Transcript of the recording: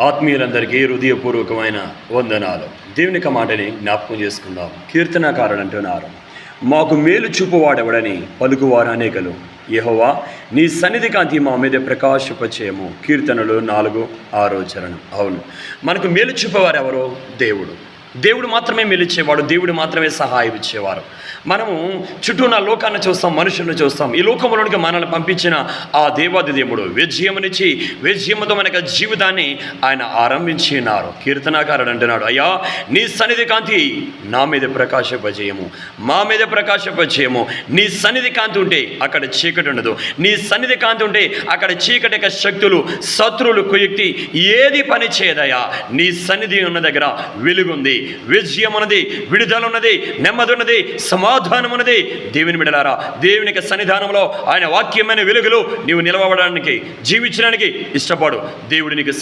ఆత్మీయులందరికీ హృదయపూర్వకమైన వందనాలు. దేవుని యొక్క మాటని జ్ఞాపకం చేసుకుందాం. కీర్తనాకారుడు అంటున్నారు, మాకు మేలు చూపువాడెవడని పలుకువారు అనేకలు. యెహోవా, నీ సన్నిధి కాంతి మా మీద ప్రకాశింపచేయము. కీర్తనలు 4:6. అవును, మనకు మేలు చూపేవారు ఎవరో? దేవుడు మాత్రమే మేలిచ్చేవాడు, దేవుడు మాత్రమే సహాయం ఇచ్చేవారు. మనము చుట్టూ ఉన్న లోకాన్ని చూస్తాం, మనుషులను చూస్తాం. ఈ లోకంలోనికి మనల్ని పంపించిన ఆ దేవాది దేవుడు విజయమునిచ్చి విజయముతో మన జీవితాన్ని ఆయన ఆరంభించి ఉన్నారు. కీర్తనాకారుడు అంటున్నాడు, అయ్యా, నీ సన్నిధి కాంతి నా మీద ప్రకాశింపజేయము, మా మీద ప్రకాశింపజేయము. నీ సన్నిధి కాంతి ఉంటే అక్కడ చీకటి ఉండదు. నీ సన్నిధి కాంతి ఉంటే అక్కడ చీకటి యొక్క శక్తులు, శత్రువులు కుయుక్తి ఏది పని చేయదయా. నీ సన్నిధి ఉన్న దగ్గర వెలుగుంది, విజయం ఉన్నది, విడుదల ఉన్నది, నెమ్మది ఉన్నది, సమాధానం ఉన్నది. దేవుని బిడ్డలారా, దేవునికి సన్నిధానంలో ఆయన వాక్యమైన వెలుగులు నీవు నిలవడానికి, జీవించడానికి ఇష్టపడు. దేవుడు నీకు